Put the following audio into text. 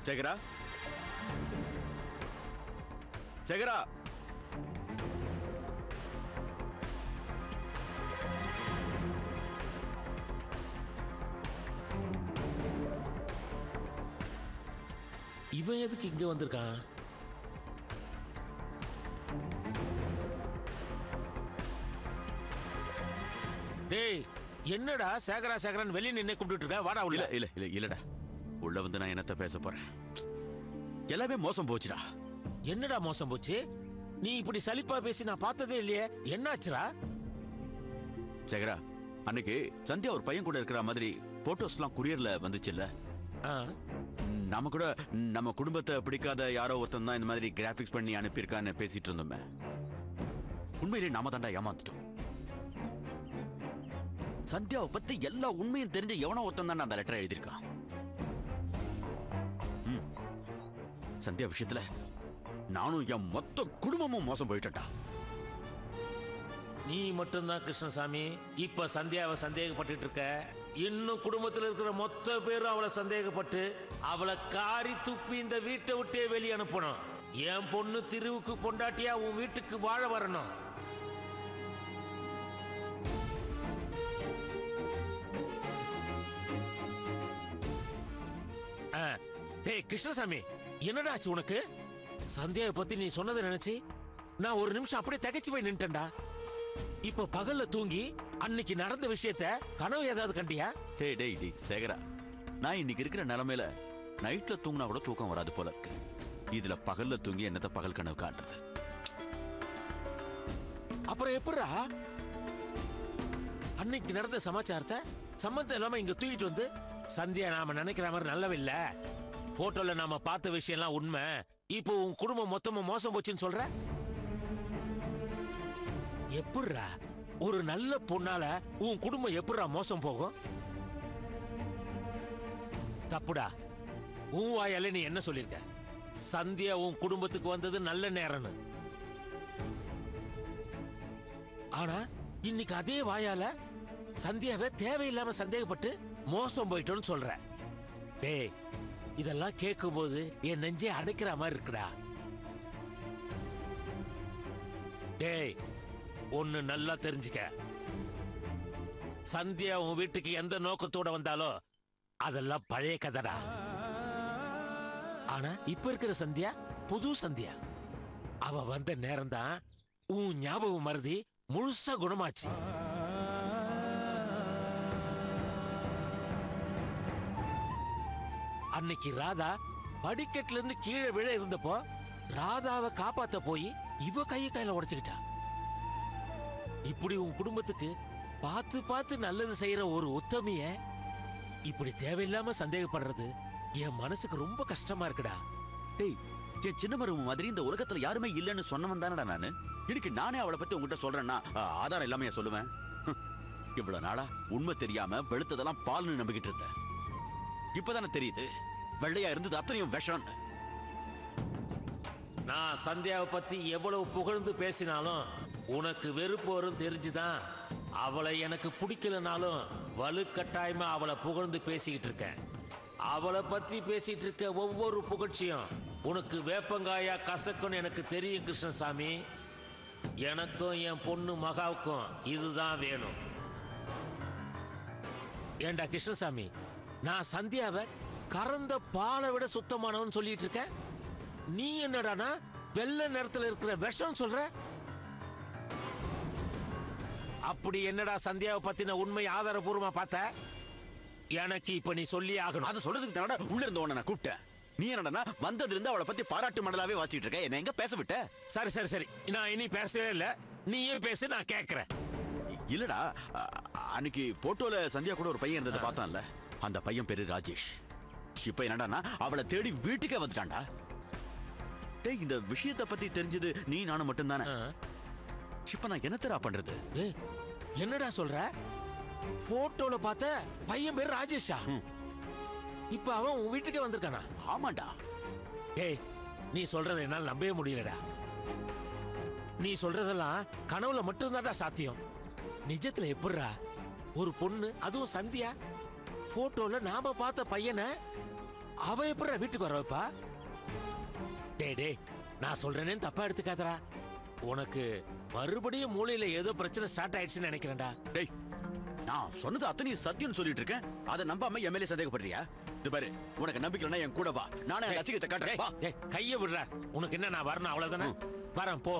சேகரா, சேகரா, இவன் எதுக்கு இங்க வந்திருக்கான்? டேய், என்னடா சேகரா சேகரான்னு வெளியே நின்று கூப்பிட்டு இருக்க? வாடா உள்ள. இல்ல இல்ல இல்ல இல்லடா, உள்ள வந்து நான் என்னத்த பேச போறேன்? எல்லாமே மோசம் போச்சுடா. என்னடா மோசம் போச்சு? நீ இப்படி சலிப்பா பேசி நான் பார்த்ததே இல்லையே. என்னாச்சுடா? சேகரா, அன்னைக்கு சந்தியா ஒரு பையன் கூட இருக்கிற மாதிரி போட்டோஸ்லாம் குரியர்ல வந்துச்சுல்ல. நாம கூட நம்ம குடும்பத்தை பிடிக்காத யாரோ ஒருத்தன் தான் இந்த மாதிரி கிராபிக்ஸ் பண்ணி அனுப்பியிருக்கான்னு பேசிட்டு இருந்தோமே. உண்மையிலே நாம தாண்டா ஏமாத்துட்டோம். சந்தியாவை பத்தி எல்லா உண்மையும் தெரிஞ்ச எவனோ ஒருத்தன் தான் அந்த லெட்டரை எழுதியிருக்கான். சந்தியா விஷயத்துல நானும் என் மொத்த குடும்பமும் மோசம் போயிட்டா. நீ மட்டும்தான் கிருஷ்ணசாமி இப்ப சந்தியாவை சந்தேகப்பட்டு இருக்க. இன்னும் குடும்பத்தில் இருக்கிற மொத்த பேரும் அவளை சந்தேகப்பட்டு அவளை காரி துப்பி இந்த வீட்டை விட்டே வெளியே அனுப்பணும். என் பொண்ணு திருவுக்கு பொண்டாட்டியா உன் வீட்டுக்கு வாழ வரணும். டேய் கிருஷ்ணசாமி, என்னடா ஆச்சு உனக்கு? சந்தியாவை பத்தி நீ சொன்னதை நினைச்சு நான் ஒரு நிமிஷம் அப்படியே திகைச்சு போய் நின்ட்டேன்டா. இப்ப பகல்ல தூங்கி அன்னைக்கு நடந்த விஷயத்த கனவு ஏதாவது கண்டியா? டேய் டேய் டேய் சேகரா, நான் இன்னைக்கு இருக்கிற நிலைமையில நைட்ல தூங்கினா கூட தூக்கம் வராது போல இருக்கு. இதுல பகல்ல தூங்கி என்னத்த பகல் கனவு காட்டுறது? அப்புறம் எப்படா அன்னைக்கு நடந்த சமாச்சாரத்தை சம்பந்தம் இல்லாம இங்க தூக்கிட்டு வந்து சந்தியா நாம நினைக்கிற மாதிரி நல்லவில்ல, போட்டோல நாம பார்த்த விஷயம்லாம் உண்மை, இப்போ உன் குடும்பம் மொத்தமா மோசம் போச்சுன்னு சொல்ற? எப்படா ஒரு நல்ல பொண்ணால உன் குடும்பம் எப்படா மோசம் போகும்? தப்புடா. உன் வாயால நீ என்ன சொல்லிருக்க? சந்தியா உன் குடும்பத்துக்கு வந்தது நல்ல நேரம்னு. ஆனா இன்னைக்கு அதே வாயால சந்தியாவை தேவையில்லாம சந்தேகப்பட்டு மோசம் போயிட்டோன்னு சொல்ற. டேய், இதெல்லாம் கேட்கும் போது என் நெஞ்சே அடைக்கிற மாதிரி இருக்குடா. டேய், ஒன்னு நல்லா தெரிஞ்சுக்க. சந்தியா உன் வீட்டுக்கு எந்த நோக்கத்தோட வந்தாலோ அதெல்லாம் பழைய கதைடா. ஆனா இப்ப இருக்கிற சந்தியா புது சந்தியா. அவ வந்த நேரம் தான் உன் ஞாபகம் மருதி முழுசா குணமாச்சு. அன்னைக்கு ராதா படிக்கட்டுல இருந்து கீழே விழ இருந்தப்போ ராதாவை காப்பாத்த போய் இவ கையில உடைச்சுக்கிட்டா. இப்படி உன் குடும்பத்துக்கு பார்த்து பார்த்து நல்லது செய்யற ஒரு உத்தமிய இப்படி தேவையில்லாம சந்தேகப்படுறது என் மனசுக்கு ரொம்ப கஷ்டமா இருக்குடா. டேய், என் சின்ன மரும மாதிரி இந்த உலகத்துல யாருமே இல்லைன்னு சொன்னவன் தானடா நானு. இன்னைக்கு நானே அவளை பத்தி உங்ககிட்ட சொல்றேன்னா ஆதாரம் எல்லாமே சொல்லுவேன். இவ்வளவு நாளா உண்மை தெரியாம வெளுத்ததெல்லாம் பால்னு நம்பிக்கிட்டு இருந்தேன். இப்பதானே தெரியுது வெள்ளையா இருந்தது அத்தனையும் விஷம். நான் சந்தியாவை பத்தி எவ்வளவு புகழ்ந்து பேசினாலும் உனக்கு வெறுப்பு வரும் தெரிஞ்சுதான் அவளை எனக்கு பிடிக்கலனாலும் வலுக்கட்டாயமா அவளை புகழ்ந்து பேசிக்கிட்டு இருக்கேன். அவளை பத்தி பேசிட்டு இருக்க ஒவ்வொரு புகழ்ச்சியும் உனக்கு வேப்பங்காயா கசக்குன்னு எனக்கு தெரியும் கிருஷ்ணசாமி. எனக்கும் என் பொண்ணு மகாவுக்கும் இதுதான் வேணும். ஏண்டா கிருஷ்ணசாமி, நான் சந்தியாவை கறந்த பாலை விட சுத்தமானவன் சொல்லிட்டு இருக்க. நீ என்னடானா வெள்ளை நிறத்துல இருக்கிற விஷம் சொல்ற? அப்படி என்னடா சந்தியாவை பத்தின உண்மை ஆதாரபூர்வமா பார்த்த? எனக்கு இப்ப நீ சொல்லி ஆகணும். அதை சொல்றதுக்கு தானடா உள்ள இருந்தவன நான் கூப்பிட்டேன். நீ என்னடா வந்ததுல இருந்து அவளை பத்தி பாராட்டு மடலாவே வாசிட்டு இருக்க. என்ன எங்க பேச விட்ட? சரி சரி சரி, நான் இனி பேசவே இல்ல. நீயே பேசு, நான் கேட்கிறேன். இல்லடா, அன்னைக்கு போட்டோல சந்தியா கூட ஒரு பையன் இருந்ததை பார்த்தான்ல, அந்த பையன் பேரு ராஜேஷ். இப்ப என்னடானா அவளை தேடி வீட்டுக்கே வந்துட்டான்டா. டேய், இந்த விஷயத்தை பத்தி தெரிஞ்சது நீ நானும் மட்டும்தானே. இப்ப நான் என்னத்தடா பண்றது? என்னடா சொல்ற? போட்டோல பார்த்த பையன் பேரு ராஜேஷா? இப்ப அவன் உன் வீட்டுக்கே வந்திருக்கானா? ஆமாண்டா. டேய், நீ சொல்றதை என்னால் நம்பவே முடியலடா. நீ சொல்றதெல்லாம் கனவுல மட்டும்தான்டா சாத்தியம். நிஜத்துல எப்படிடா ஒரு பொண்ணு, அதுவும் சந்தியா, போட்டோல நாம பார்த்த பையனை அவ எப்படா வீட்டுக்கு வர வைப்பா? டே நான் சொல்றேன்னு தப்பா எடுத்துக்காதடா. உனக்கு மறுபடியும் மூளையில ஏதோ பிரச்சனை ஸ்டார்ட் ஆயிடுச்சுன்னு நினைக்கிறேன்டா. டேய், நான் சொன்னது அத்தனையும் சத்தியம் சொல்லிட்டு இருக்கேன். அதை நம்பாம என் மேலே சந்தேகப்படுறியா? இது பாரு, உனக்கு நம்பிக்கைனா என் கூட வா. நானே ரசிகத்தை காட்டுறேன். கைய விடுற. உனக்கு என்ன நான் வரணும் அவ்வளவுதானே? வரேன் போ.